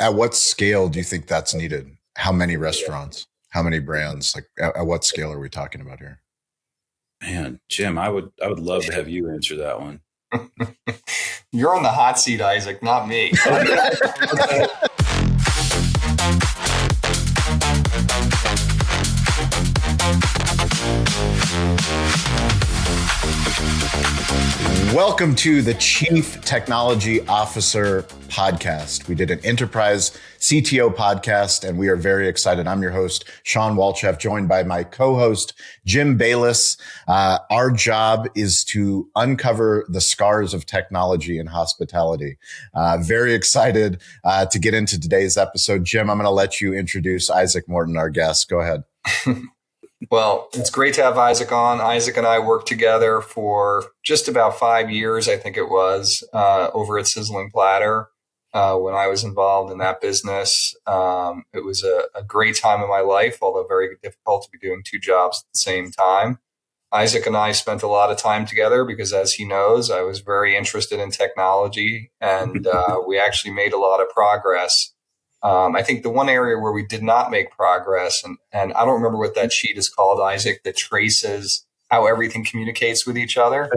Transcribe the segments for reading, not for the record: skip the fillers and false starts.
At what scale do you think that's needed? How many restaurants? How many brands? Like at what scale are we talking about here? Man, Jim, I would love to have you answer that one. You're on the hot seat, Isaac, not me. Welcome to the Chief Technology Officer podcast. We did an enterprise CTO podcast, and we are very excited. I'm your host, Shawn Walchef, joined by my co-host, Jim Balis. Our job is to uncover the scars of technology in hospitality. Very excited to get into today's episode. Jim, I'm going to let you introduce Isaac Morton, our guest. Go ahead. Well, it's great to have Isaac on. Isaac and I worked together for just about 5 years, I think it was, over at Sizzling Platter when I was involved in that business. It was a great time in my life, although very difficult to be doing two jobs at the same time. Isaac and I spent a lot of time together because, as he knows, I was very interested in technology, and we actually made a lot of progress. I think the one area where we did not make progress, and I don't remember what that sheet is called, Isaac, that traces how everything communicates with each other,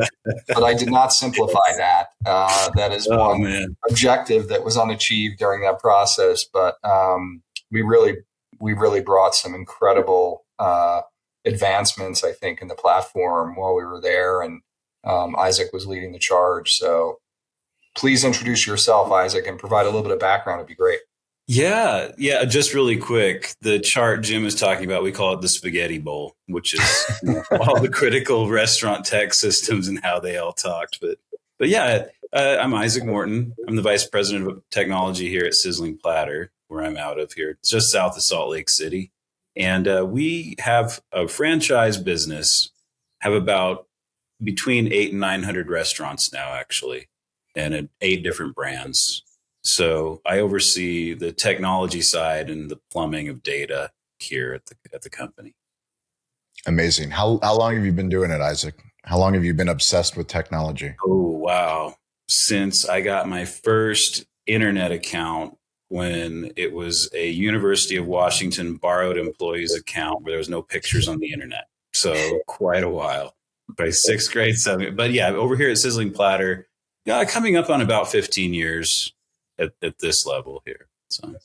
but I did not simplify that. That is one objective that was unachieved during that process, but we really brought some incredible advancements, I think, in the platform while we were there, and Isaac was leading the charge. So please introduce yourself, Isaac, and provide a little bit of background. It'd be great. Yeah. Just really quick. The chart Jim is talking about, we call it the spaghetti bowl, which is all the critical restaurant tech systems and how they all talked. But yeah, I'm Isaac Morton. I'm the vice president of technology here at Sizzling Platter, where I'm out of here. It's just south of Salt Lake City. And we have a franchise business, have about between 800 and 900 restaurants now, actually, and 8 different brands. So I oversee the technology side and the plumbing of data here at the company. Amazing. How long have you been doing it, Isaac? How long have you been obsessed with technology? Oh, wow. Since I got my first internet account when it was a University of Washington borrowed employees account where there was no pictures on the internet. So quite a while. By 6th grade, 7th. But yeah, over here at Sizzling Platter, coming up on about 15 years. At this level here. So,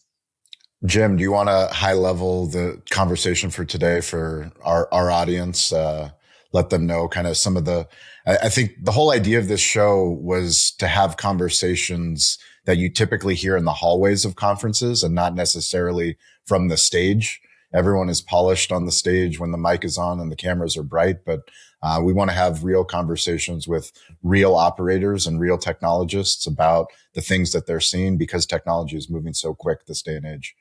Jim, do you want to high level the conversation for today for our audience? Let them know kind of some of I think the whole idea of this show was to have conversations that you typically hear in the hallways of conferences and not necessarily from the stage. Everyone is polished on the stage when the mic is on and the cameras are bright, but we want to have real conversations with real operators and real technologists about the things that they're seeing because technology is moving so quick this day and age.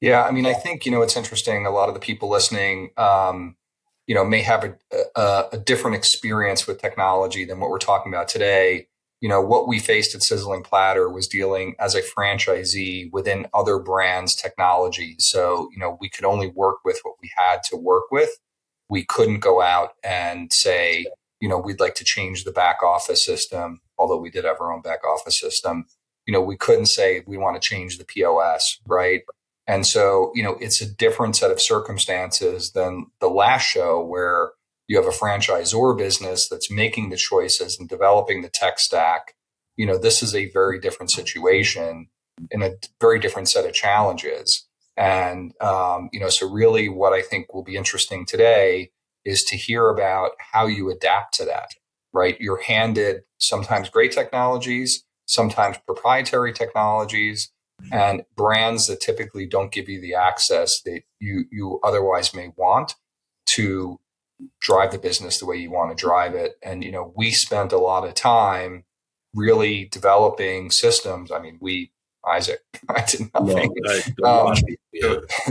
Yeah, I mean, I think, it's interesting. A lot of the people listening, may have a different experience with technology than what we're talking about today. What we faced at Sizzling Platter was dealing as a franchisee within other brands' technology. So, we could only work with what we had to work with. We couldn't go out and say, we'd like to change the back office system, although we did have our own back office system. We couldn't say we want to change the POS, right? And so, it's a different set of circumstances than the last show where you have a franchisor business that's making the choices and developing the tech stack. This is a very different situation and a very different set of challenges. And, so really what I think will be interesting today is to hear about how you adapt to that, right? You're handed sometimes great technologies, sometimes proprietary technologies, and brands that typically don't give you the access that you otherwise may want to drive the business the way you want to drive it. And, we spent a lot of time really developing systems. I mean, Isaac, I did nothing.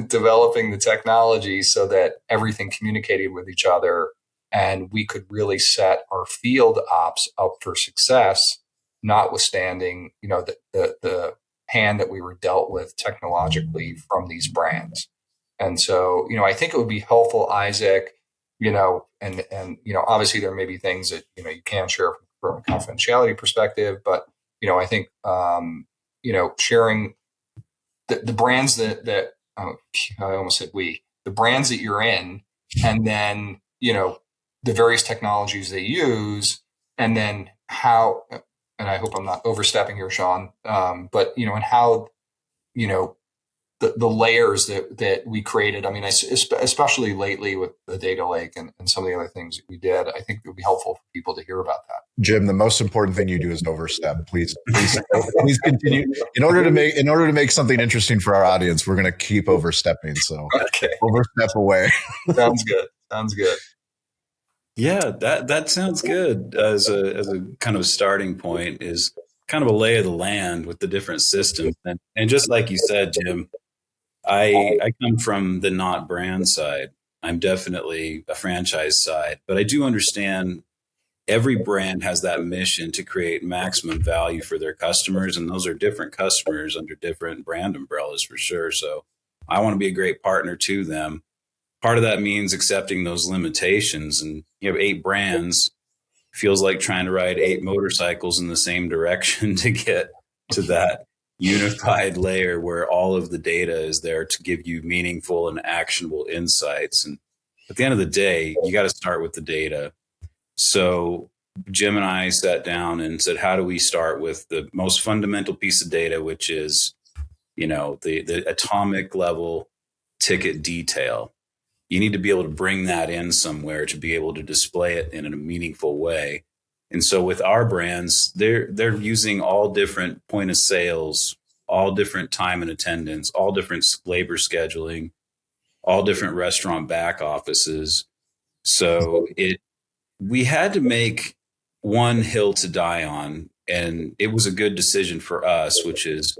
Developing the technology so that everything communicated with each other and we could really set our field ops up for success, notwithstanding, the hand that we were dealt with technologically from these brands. And so, I think it would be helpful, Isaac, and obviously there may be things that, you can't share from a confidentiality perspective, but, I think, sharing the brands that oh, I almost said the brands that you're in, and then, the various technologies they use, and then how, and I hope I'm not overstepping here, Shawn, but, and how, you know, the layers that we created. I mean, especially lately with the data lake and some of the other things that we did, I think it would be helpful for people to hear about that. Jim, the most important thing you do is overstep. Please continue. In order to make something interesting for our audience, we're going to keep overstepping. So okay. Overstep away. Sounds good. Yeah, that sounds good as a kind of starting point, is kind of a lay of the land with the different systems. And just like you said, Jim, I come from the not brand side. I'm definitely a franchise side, but I do understand every brand has that mission to create maximum value for their customers. And those are different customers under different brand umbrellas for sure. So I want to be a great partner to them. Part of that means accepting those limitations. And you have 8 brands, feels like trying to ride 8 motorcycles in the same direction to get to that unified layer where all of the data is there to give you meaningful and actionable insights. And at the end of the day, you got to start with the data. So Jim and I sat down and said, how do we start with the most fundamental piece of data, which is, the atomic level ticket detail. You need to be able to bring that in somewhere to be able to display it in a meaningful way. And so with our brands, they're using all different point of sales, all different time and attendance, all different labor scheduling, all different restaurant back offices. So we had to make one hill to die on, and it was a good decision for us, which is,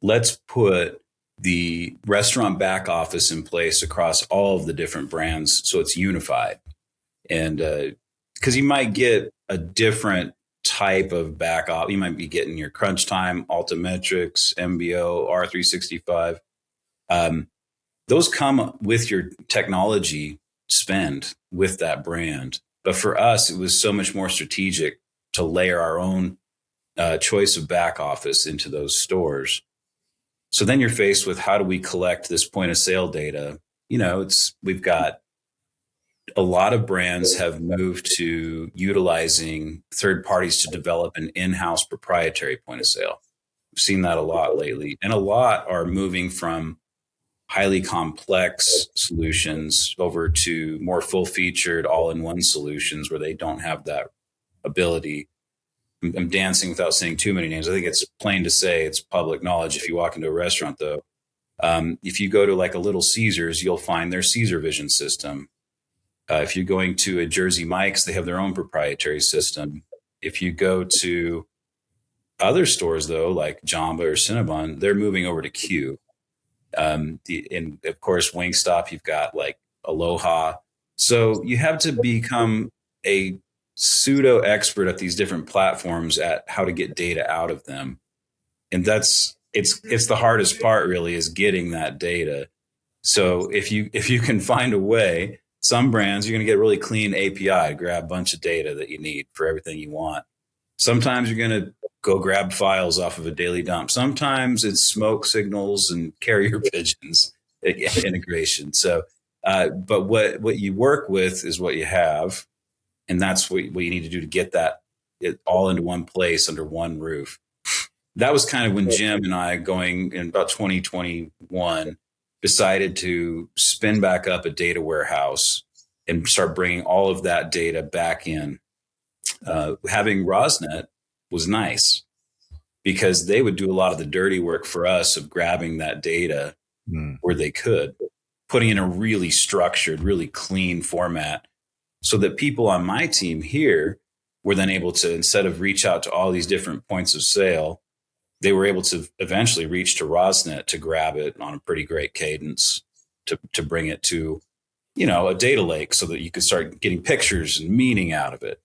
let's put the restaurant back office in place across all of the different brands so it's unified. And because you might get a different type of back office. You might be getting your crunch time, Altimetrics, MBO, R365. Those come with your technology spend with that brand. But for us, it was so much more strategic to layer our own choice of back office into those stores. So then you're faced with, how do we collect this point of sale data? We've got a lot of brands have moved to utilizing third parties to develop an in-house proprietary point of sale. We've seen that a lot lately. And a lot are moving from highly complex solutions over to more full-featured, all-in-one solutions where they don't have that ability. I'm dancing without saying too many names. I think it's plain to say, it's public knowledge. If you walk into a restaurant, though, if you go to like a Little Caesars, you'll find their Caesar Vision system. If you're going to a Jersey Mike's, they have their own proprietary system. If you go to other stores, though, like Jamba or Cinnabon, they're moving over to Q. And of course, Wingstop, you've got like Aloha. So you have to become a pseudo expert at these different platforms at how to get data out of them. And it's the hardest part, really, is getting that data. So if you can find a way, some brands, you're going to get really clean API, grab a bunch of data that you need for everything you want. Sometimes you're going to go grab files off of a daily dump. Sometimes it's smoke signals and carrier pigeons integration. So, but what you work with is what you have. And that's what you need to do to get it all into one place under one roof. That was kind of when Jim and I, going in about 2021, decided to spin back up a data warehouse and start bringing all of that data back in. Having Rosnet was nice because they would do a lot of the dirty work for us of grabbing that data where they could, putting in a really structured, really clean format, so that people on my team here were then able to, instead of reach out to all these different points of sale, they were able to eventually reach to Rosnet to grab it on a pretty great cadence to bring it to, a data lake so that you could start getting pictures and meaning out of it.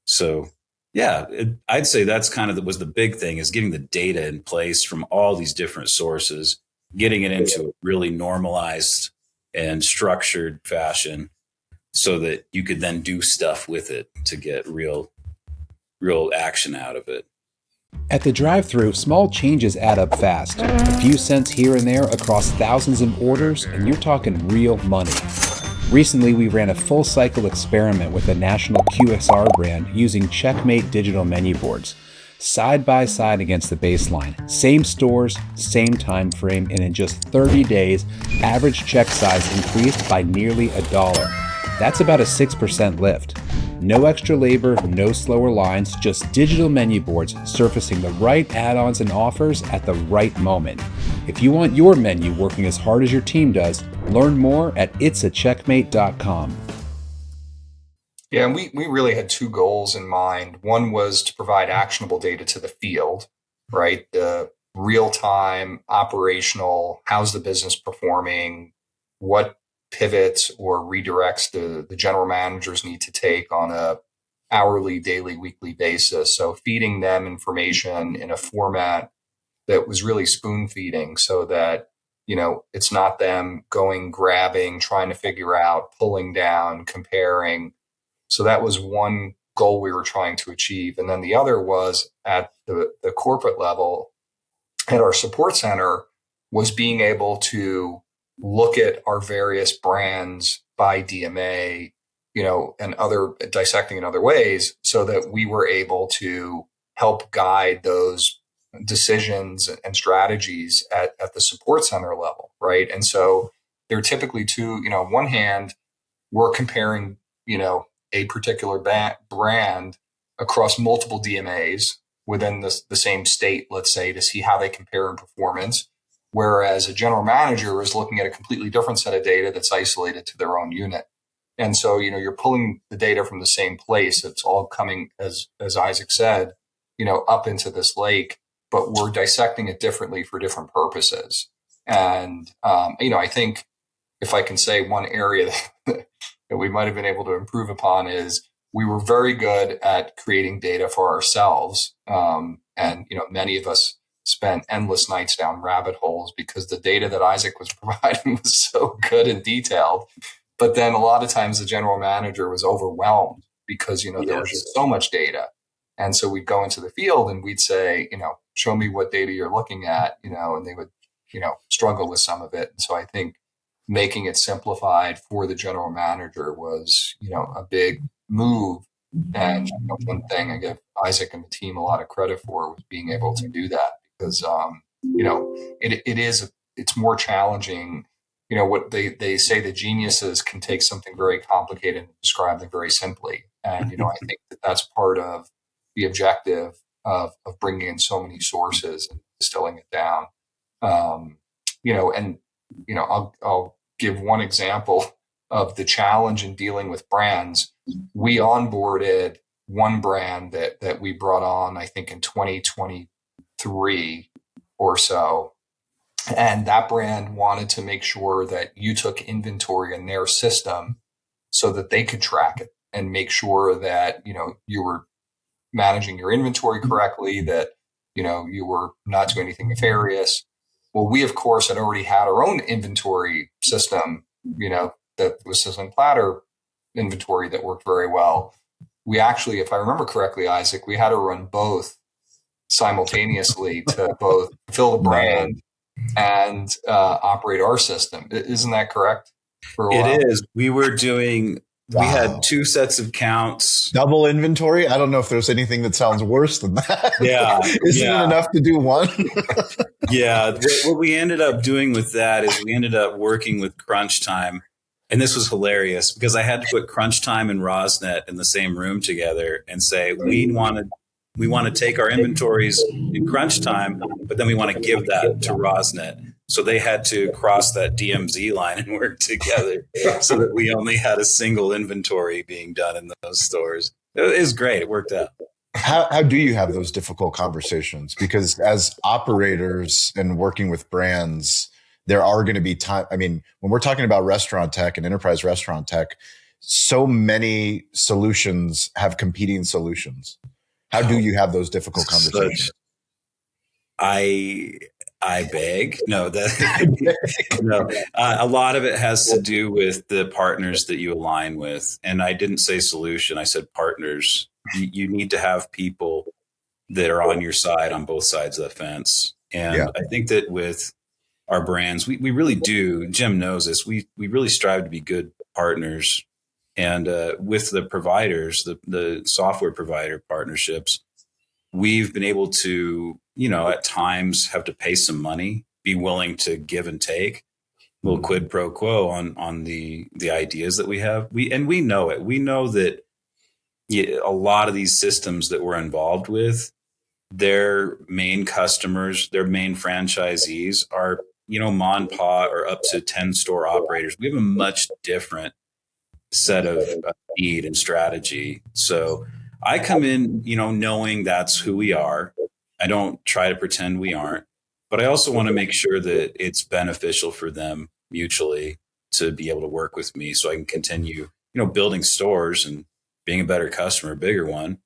So, yeah, I'd say that's kind of was the big thing, is getting the data in place from all these different sources, getting it into a really normalized and structured fashion, so that you could then do stuff with it to get real action out of it. At the drive-thru, small changes add up fast. A few cents here and there across thousands of orders, and you're talking real money. Recently, we ran a full-cycle experiment with a national QSR brand using Checkmate digital menu boards, side by side against the baseline. Same stores, same time frame, and in just 30 days, average check size increased by nearly $1. That's about a 6% lift. No extra labor, no slower lines, just digital menu boards surfacing the right add-ons and offers at the right moment. If you want your menu working as hard as your team does, learn more at itsacheckmate.com. Yeah, and we really had two goals in mind. One was to provide actionable data to the field, right? The real-time operational, how's the business performing, what pivots or redirects the general managers need to take on a hourly, daily, weekly basis. So feeding them information in a format that was really spoon feeding so that, it's not them going, grabbing, trying to figure out, pulling down, comparing. So that was one goal we were trying to achieve. And then the other was at the corporate level at our support center was being able to look at our various brands by DMA, and other dissecting in other ways so that we were able to help guide those decisions and strategies at the support center level. Right. And so they're typically two, on one hand, we're comparing, a particular brand across multiple DMAs within the same state, let's say, to see how they compare in performance. Whereas a general manager is looking at a completely different set of data that's isolated to their own unit. And so, you're pulling the data from the same place. It's all coming, as Isaac said, up into this lake, but we're dissecting it differently for different purposes. And, I think if I can say one area that we might have been able to improve upon is we were very good at creating data for ourselves. And, many of us spent endless nights down rabbit holes because the data that Isaac was providing was so good and detailed. But then a lot of times the general manager was overwhelmed because, there was just so much data. And so we'd go into the field and we'd say, show me what data you're looking at, and they would, struggle with some of it. And so I think making it simplified for the general manager was, a big move. And one thing I give Isaac and the team a lot of credit for was being able to do that because, it's more challenging. What they say the geniuses can take something very complicated and describe them very simply. And, I think that's part of the objective of bringing in so many sources and distilling it down. I'll give one example of the challenge in dealing with brands. We onboarded one brand that we brought on, I think in 2023 or so. And that brand wanted to make sure that you took inventory in their system so that they could track it and make sure that, you were managing your inventory correctly, that, you were not doing anything nefarious. Well, we, of course, had already had our own inventory system, that was Sizzling Platter inventory that worked very well. We actually, if I remember correctly, Isaac, we had to run both simultaneously to both fill the brand and operate our system. Isn't that correct? It is. We were doing, we had two sets of counts. Double inventory? I don't know if there's anything that sounds worse than that. Yeah. Isn't it enough to do one? Yeah. What we ended up doing with that is we ended up working with Crunch Time. And this was hilarious because I had to put Crunch Time and Rosnet in the same room together and say, we want to take our inventories in Crunch Time, but then we want to give that to Rosnet. So they had to cross that DMZ line and work together so that we only had a single inventory being done in those stores. It was great. It worked out. How do you have those difficult conversations? Because as operators and working with brands, there are going to be time. I mean, when we're talking about restaurant tech and enterprise restaurant tech, so many solutions have competing solutions. How do you have those difficult conversations? I beg. No, no. A lot of it has to do with the partners that you align with. And I didn't say solution. I said partners. You need to have people that are on your side on both sides of the fence. And I think that with our brands, we really do. Jim knows this. We really strive to be good partners. And with the providers, the software provider partnerships, we've been able to, at times have to pay some money, be willing to give and take, a little quid pro quo on the ideas that we have. We know it. We know that a lot of these systems that we're involved with, their main customers, their main franchisees are, mom and pop or up to 10 store operators. We have a much different set of need and strategy. So I come in, knowing that's who we are. I don't try to pretend we aren't, but I also want to make sure that it's beneficial for them mutually to be able to work with me so I can continue, building stores and being a better customer, a bigger one.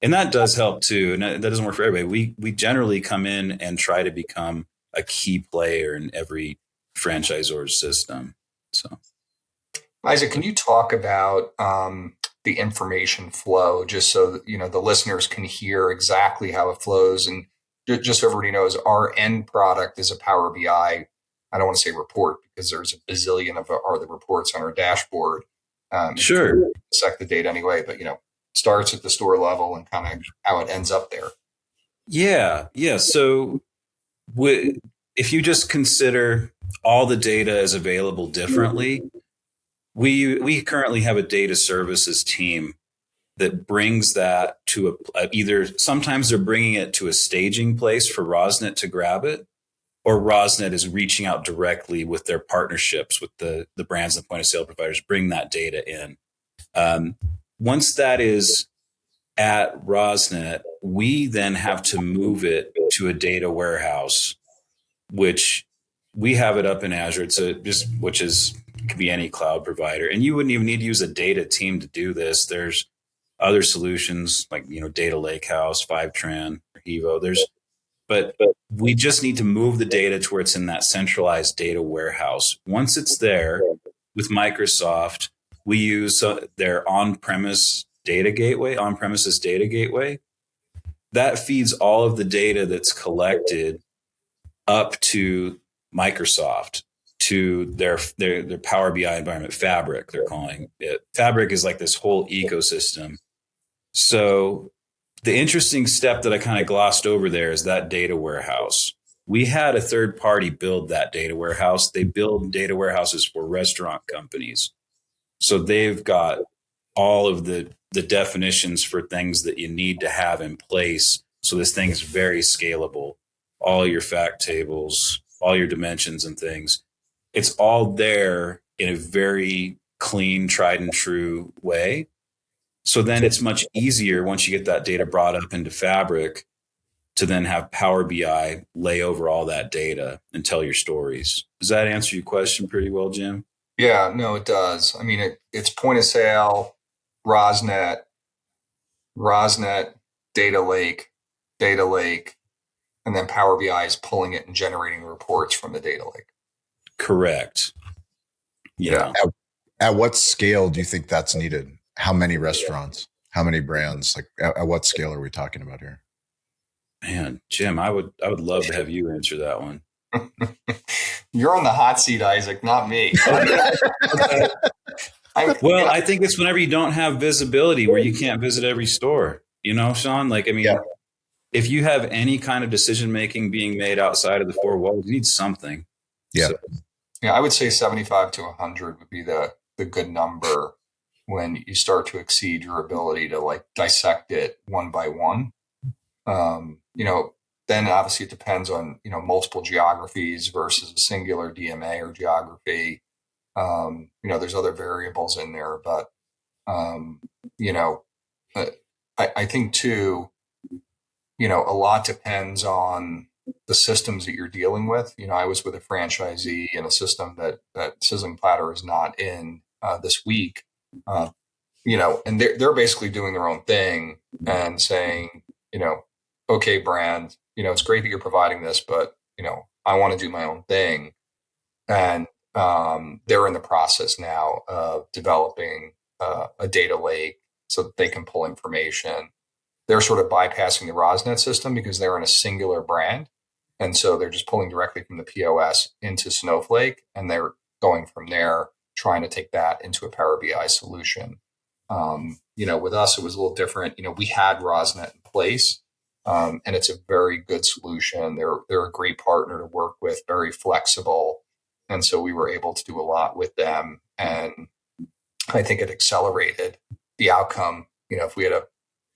And that does help too. And that doesn't work for everybody. We generally come in and try to become a key player in every franchisor's system. So, Isaac, can you talk about the information flow, just so that, the listeners can hear exactly how it flows? And just so everybody knows, our end product is a Power BI. I don't want to say report because there's a bazillion of the reports on our dashboard. Sure. Dissect the data anyway, but starts at the store level and kind of how it ends up there. Yeah. So if you just consider all the data is available differently, we currently have a data services team that brings that to either sometimes they're bringing it to a staging place for Rosnet to grab it, or Rosnet is reaching out directly with their partnerships with the brands and point of sale providers, bring that data in. Once that is at Rosnet, we then have to move it to a data warehouse, which we have it up in Azure. Which could be any cloud provider, and you wouldn't even need to use a data team to do this. There's other solutions like Data Lakehouse, Fivetran, or Evo. But we just need to move the data to where it's in that centralized data warehouse. Once it's there with Microsoft, we use their on-premises data gateway. That feeds all of the data that's collected up to Microsoft, to their Power BI environment, Fabric, they're calling it. Fabric is like this whole ecosystem. So the interesting step that I kind of glossed over there is that data warehouse. We had a third party build that data warehouse. They build data warehouses for restaurant companies. So they've got all of the definitions for things that you need to have in place. So this thing is very scalable. All your fact tables, all your dimensions and things. It's all there in a very clean, tried and true way. So then it's much easier once you get that data brought up into Fabric to then have Power BI lay over all that data and tell your stories. Does that answer your question pretty well, Jim? Yeah, no, it does. I mean, it's point of sale, Rosnet, data lake, and then Power BI is pulling it and generating reports from the data lake. Correct. Yeah. At what scale do you think that's needed? How many restaurants? How many brands? Like at what scale are we talking about here? Man, Jim, I would love to have you answer that one. You're on the hot seat, Isaac, not me. I think it's whenever you don't have visibility where you can't visit every store, Shawn, if you have any kind of decision-making being made outside of the four walls, you need something. Yeah. So, I would say 75 to 100 would be the good number when you start to exceed your ability to dissect it one by one. Then obviously it depends on, multiple geographies versus a singular DMA or geography. There's other variables in there, but, I think too, a lot depends on the systems that you're dealing with. I was with a franchisee in a system that Sizzling Platter is not in this week, and they're basically doing their own thing and saying, okay, brand, it's great that you're providing this, but, I want to do my own thing. And they're in the process now of developing a data lake so that they can pull information they're sort of bypassing the Rosnet system because they're in a singular brand. And so they're just pulling directly from the POS into Snowflake, and they're going from there, trying to take that into a Power BI solution. With us, it was a little different. We had Rosnet in place, and it's a very good solution. They're a great partner to work with, very flexible. And so we were able to do a lot with them. And I think it accelerated the outcome. If we had a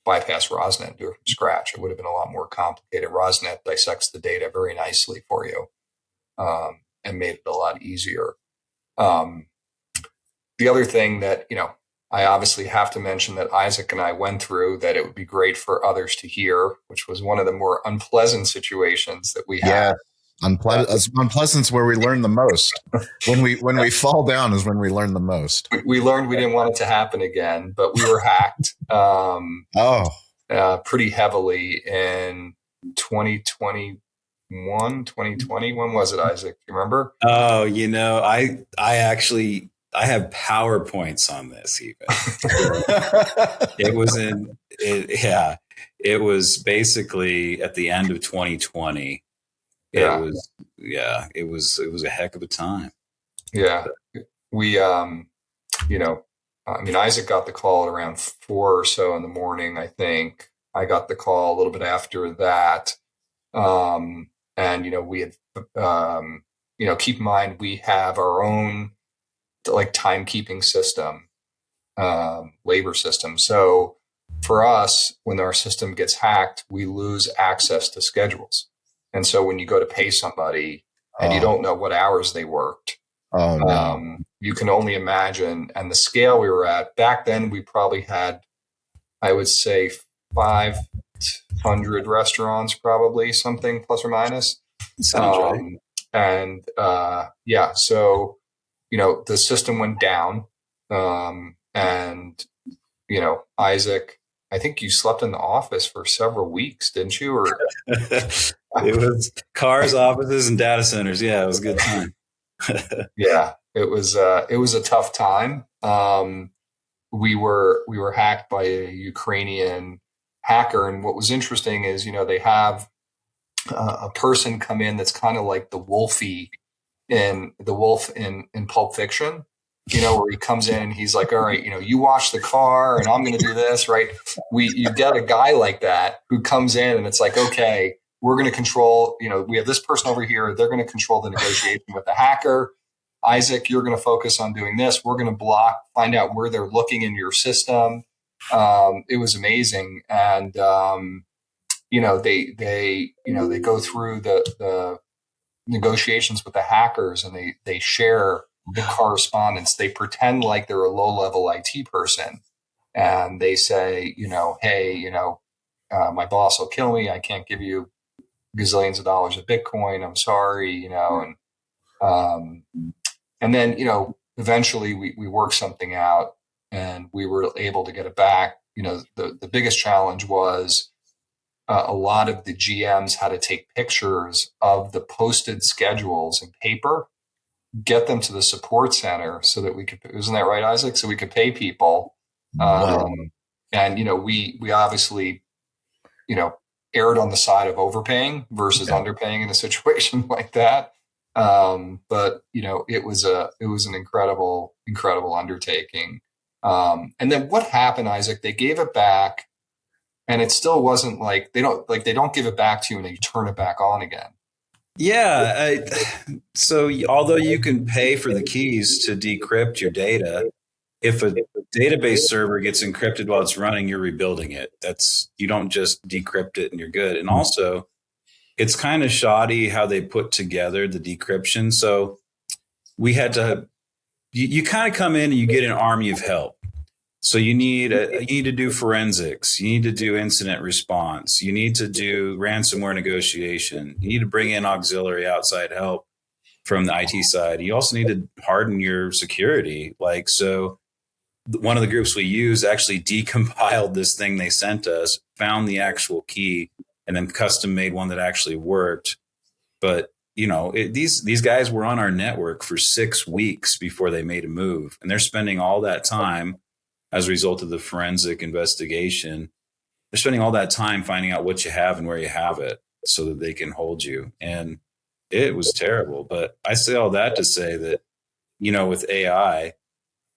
bypass Rosnet and do it from scratch, it would have been a lot more complicated. Rosnet dissects the data very nicely for you, and made it a lot easier. The other thing that, I obviously have to mention that Isaac and I went through, that it would be great for others to hear, which was one of the more unpleasant situations that we had. Unpleasant's where we learn the most. When we fall down is when we learn the most. We learned we didn't want it to happen again, but we were hacked pretty heavily in 2021, 2020. When was it, Isaac? Do you remember? Oh, I have PowerPoints on this even. It was basically at the end of 2020. It was a heck of a time. Yeah. We, Isaac got the call at around 4 or so in the morning, I think. I got the call a little bit after that. And, we had, keep in mind, we have our own timekeeping system, labor system. So for us, when our system gets hacked, we lose access to schedules. And so when you go to pay somebody and you don't know what hours they worked, you can only imagine. And the scale we were at back then, we probably had, I would say, 500 restaurants, probably, something plus or minus. Sounds right. And so, the system went down. Isaac, I think you slept in the office for several weeks, didn't you? Or it was cars, offices, and data centers. Yeah, it was a good time. Yeah, it was a tough time. We were hacked by a Ukrainian hacker, and what was interesting is, they have a person come in that's kind of like the wolf in Pulp Fiction, where he comes in and he's like, all right, you wash the car and I'm going to do this, right? You get a guy like that who comes in and it's like, okay, we're going to control, we have this person over here. They're going to control the negotiation with the hacker. Isaac, you're going to focus on doing this. We're going to find out where they're looking in your system. It was amazing. And, they go through the negotiations with the hackers, and they share the correspondence. They pretend like they're a low-level IT person, and they say, hey, my boss will kill me. I can't give you gazillions of dollars of Bitcoin. I'm sorry, and then, eventually we worked something out and we were able to get it back. The biggest challenge was a lot of the GMs had to take pictures of the posted schedules in paper, get them to the support center so that we could, isn't that right, Isaac? So we could pay people. And, we obviously, erred on the side of overpaying versus underpaying in a situation like that. But it was an incredible undertaking. And then what happened, Isaac? They gave it back, and it still wasn't they don't give it back to you and then you turn it back on again. Yeah. So although you can pay for the keys to decrypt your data, if a database server gets encrypted while it's running, you're rebuilding it. You don't just decrypt it and you're good. And also, it's kind of shoddy how they put together the decryption. So we had to, you kind of come in and you get an army of help. So you need to do forensics. You need to do incident response. You need to do ransomware negotiation. You need to bring in auxiliary outside help from the IT side. You also need to harden your security. So one of the groups we use actually decompiled this thing they sent us, found the actual key, and then custom made one that actually worked. But, these guys were on our network for 6 weeks before they made a move. And they're spending all that time as a result of the forensic investigation, they're spending all that time finding out what you have and where you have it so that they can hold you. And it was terrible. But I say all that to say that, with AI,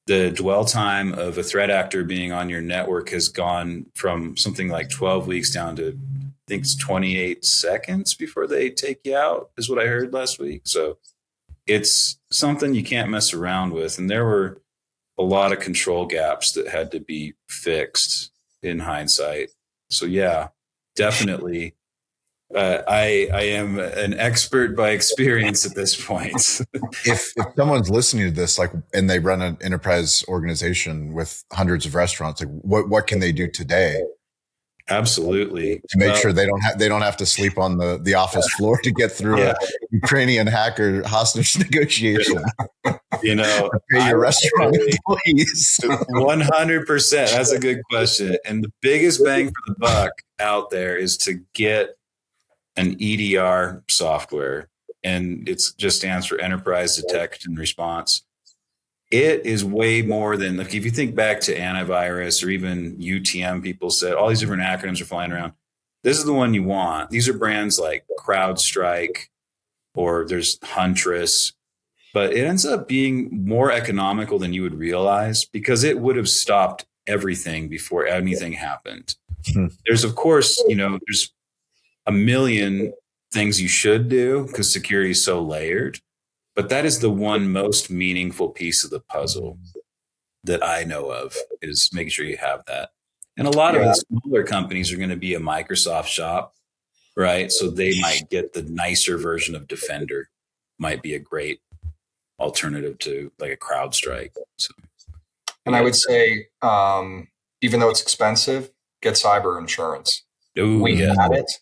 the dwell time of a threat actor being on your network has gone from something like 12 weeks down to, I think it's 28 seconds before they take you out, is what I heard last week. So it's something you can't mess around with. And there were a lot of control gaps that had to be fixed in hindsight. So yeah, definitely. I am an expert by experience at this point. If someone's listening to this, like, and they run an enterprise organization with hundreds of restaurants, like what can they do today? Absolutely. To make sure they don't have to sleep on the office floor to get through a Ukrainian hacker hostage negotiation. Pay your restaurant employees. 100%. That's a good question. And the biggest bang for the buck out there is to get an EDR software, and it just stands for Enterprise Detection and Response. It is way more than, like, if you think back to antivirus or even UTM, people said all these different acronyms are flying around. This is the one you want. These are brands like CrowdStrike, or there's Huntress, but it ends up being more economical than you would realize because it would have stopped everything before anything happened. There's, of course, there's a million things you should do because security is so layered, but that is the one most meaningful piece of the puzzle that I know of, is making sure you have that. And a lot of the smaller companies are going to be a Microsoft shop, right? So they might get the nicer version of Defender, might be a great alternative to like a CrowdStrike. So, and I would say, even though it's expensive, get cyber insurance. We had it,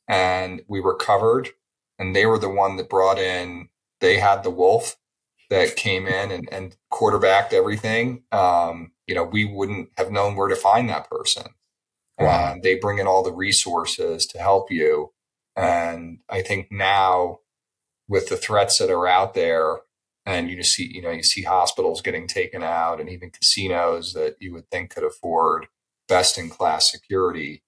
and we were covered, and they were the one that brought in, they had the wolf that came in and quarterbacked everything. We wouldn't have known where to find that person. Wow. They bring in all the resources to help you. And I think now with the threats that are out there, and you see hospitals getting taken out, and even casinos that you would think could afford best in class security,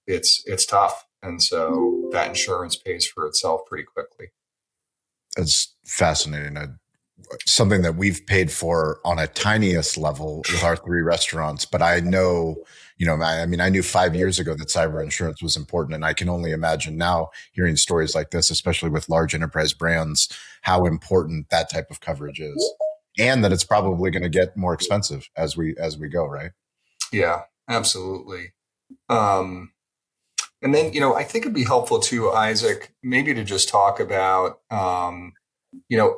it's tough. And so that insurance pays for itself pretty quickly. It's fascinating. Something that we've paid for on a tiniest level with our 3 restaurants, but I know, I knew 5 years ago that cyber insurance was important. And I can only imagine now, hearing stories like this, especially with large enterprise brands, how important that type of coverage is, and that it's probably going to get more expensive as we go, right? Yeah, absolutely. And then, I think it'd be helpful too, Isaac, maybe to just talk about,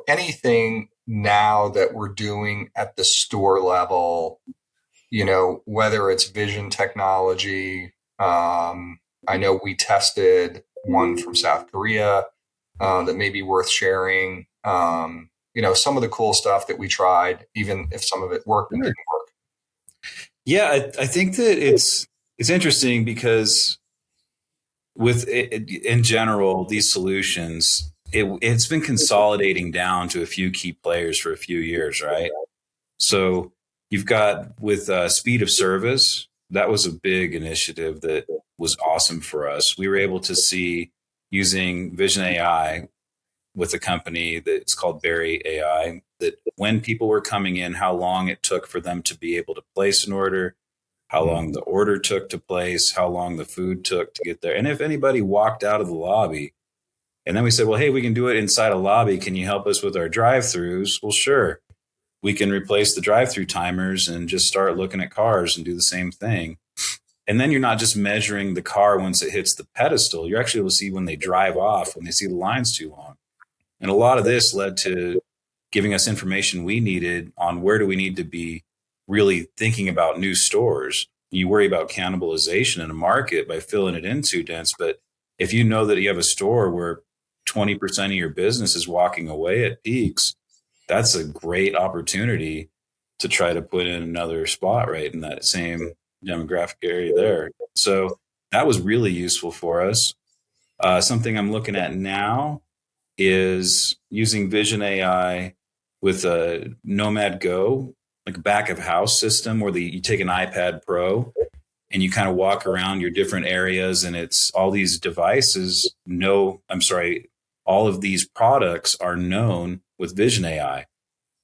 anything now that we're doing at the store level, whether it's vision technology. I know we tested one from South Korea that may be worth sharing. Some of the cool stuff that we tried, even if some of it worked and didn't work. Yeah, I think that it's interesting because with it, in general, these solutions, it's been consolidating down to a few key players for a few years, right? So you've got with speed of service, that was a big initiative that was awesome for us. We were able to see, using Vision AI with a company that's called Berry AI, that when people were coming in, how long it took for them to be able to place an order, how long the order took to place, how long the food took to get there. And if anybody walked out of the lobby, and then we said, well, hey, we can do it inside a lobby. Can you help us with our drive-throughs? Well, sure. We can replace the drive-through timers and just start looking at cars and do the same thing. And then you're not just measuring the car once it hits the pedestal. You're actually able to see when they drive off, when they see the lines too long. And a lot of this led to giving us information we needed on where do we need to be really thinking about new stores. You worry about cannibalization in a market by filling it in too dense. But if you know that you have a store where 20% of your business is walking away at peaks, that's a great opportunity to try to put in another spot right in that same demographic area there. So that was really useful for us. Something I'm looking at now is using Vision AI with a Nomad Go, like a back of house system where you take an iPad Pro and you kind of walk around your different areas, and it's all these devices all of these products are known with Vision AI.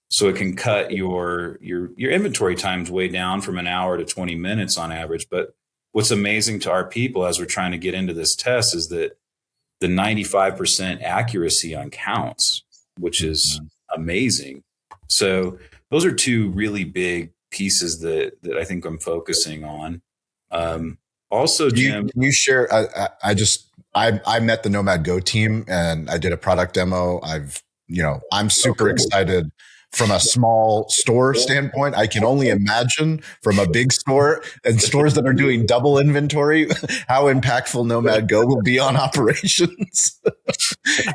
So it can cut your inventory times way down from an hour to 20 minutes on average. But what's amazing to our people as we're trying to get into this test is that the 95% accuracy on counts, which is amazing. So those are two really big pieces that I think I'm focusing on. Also, Jim, can you share? I met the Nomad Go team and I did a product demo. I'm super excited from a small store standpoint. I can only imagine from a big store and stores that are doing double inventory, how impactful Nomad Go will be on operations.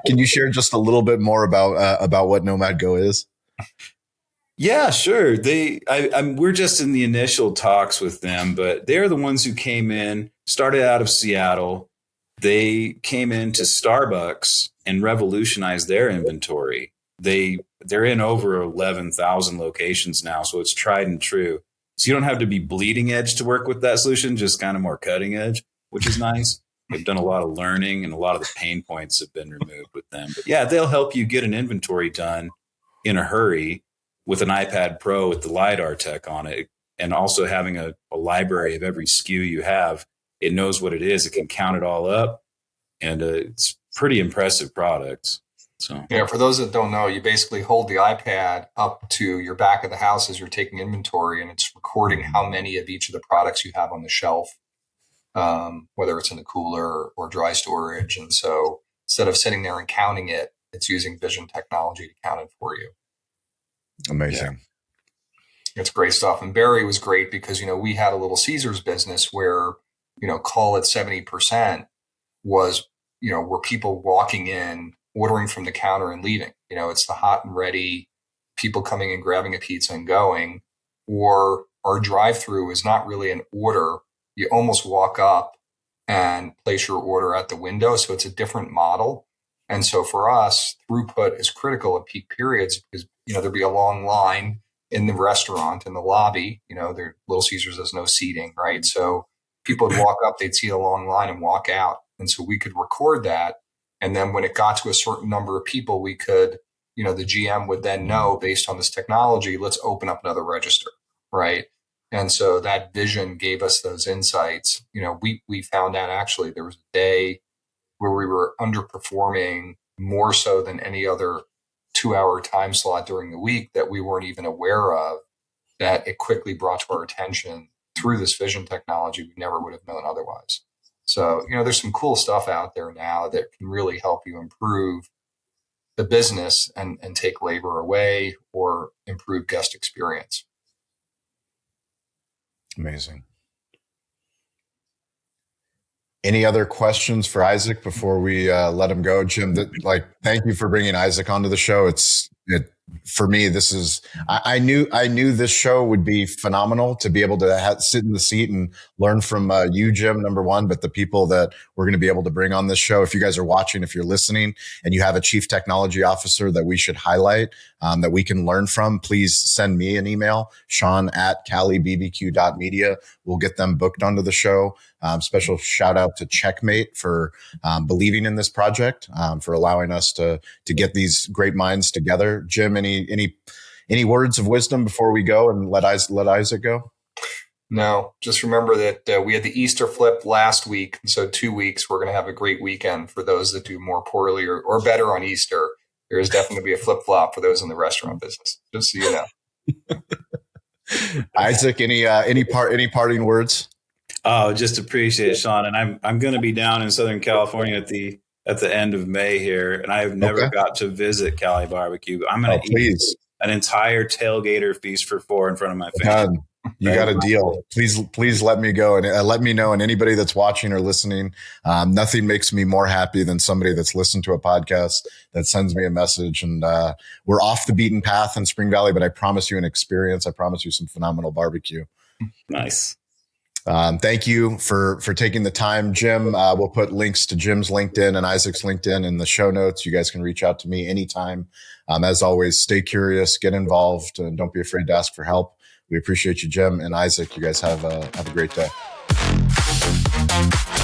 Can you share just a little bit more about what Nomad Go is? Yeah, sure. We're just in the initial talks with them, but they're the ones who came in, started out of Seattle. They came into Starbucks and revolutionized their inventory. They're in over 11,000 locations now, so it's tried and true. So you don't have to be bleeding edge to work with that solution, just kind of more cutting edge, which is nice. They've done a lot of learning, and a lot of the pain points have been removed with them. But yeah, they'll help you get an inventory done in a hurry with an iPad Pro with the LiDAR tech on it, and also having a library of every SKU you have. It knows what it is. It can count it all up, and it's pretty impressive products. So yeah, for those that don't know, you basically hold the iPad up to your back of the house as you're taking inventory, and it's recording how many of each of the products you have on the shelf, whether it's in the cooler or dry storage. And so instead of sitting there and counting it, it's using vision technology to count it for you. Amazing. Yeah. It's great stuff. And Barry was great because, we had a Little Caesars business where, call it 70% was, were people walking in, ordering from the counter and leaving. It's the hot and ready people coming and grabbing a pizza and going. Or our drive-through is not really an order. You almost walk up and place your order at the window. So it's a different model. And so for us, throughput is critical at peak periods because, there'd be a long line in the restaurant, in the lobby. Little Caesars has no seating, right? So people would walk up, they'd see a long line and walk out. And so we could record that. And then when it got to a certain number of people, we could, the GM would then know based on this technology, let's open up another register, right? And so that vision gave us those insights. We found out actually there was a day where we were underperforming more so than any other 2-hour time slot during the week that we weren't even aware of, that it quickly brought to our attention through this vision technology we never would have known otherwise. So, there's some cool stuff out there now that can really help you improve the business and take labor away or improve guest experience. Amazing. Any other questions for Isaac before we let him go? Jim, thank you for bringing Isaac onto the show. For me, this is, I knew this show would be phenomenal to be able to sit in the seat and learn from you, Jim, number one, but the people that we're going to be able to bring on this show. If you guys are watching, if you're listening and you have a chief technology officer that we should highlight, that we can learn from, please send me an email, Shawn@calibbq.media. We'll get them booked onto the show. Special shout out to Checkmate for believing in this project, for allowing us to get these great minds together. Jim, any words of wisdom before we go and let Isaac go? No, just remember that we had the Easter flip last week. And so 2 weeks, we're going to have a great weekend for those that do more poorly or better on Easter. There is definitely going to be a flip flop for those in the restaurant business, just so you know. Isaac, any parting words? Oh, just appreciate it, Shawn. And I'm going to be down in Southern California at the end of May here, and I've never got to visit Cali Barbecue. I'm going to eat an entire tailgater feast for 4 in front of my family. You got a deal. Please let me go and let me know. And anybody that's watching or listening, nothing makes me more happy than somebody that's listened to a podcast that sends me a message. And we're off the beaten path in Spring Valley, but I promise you an experience. I promise you some phenomenal barbecue. Nice. Thank you for taking the time, Jim. We'll put links to Jim's LinkedIn and Isaac's LinkedIn in the show notes. You guys can reach out to me anytime. As always, stay curious, get involved, and don't be afraid to ask for help. We appreciate you, Jim and Isaac. You guys have a great day. Bye.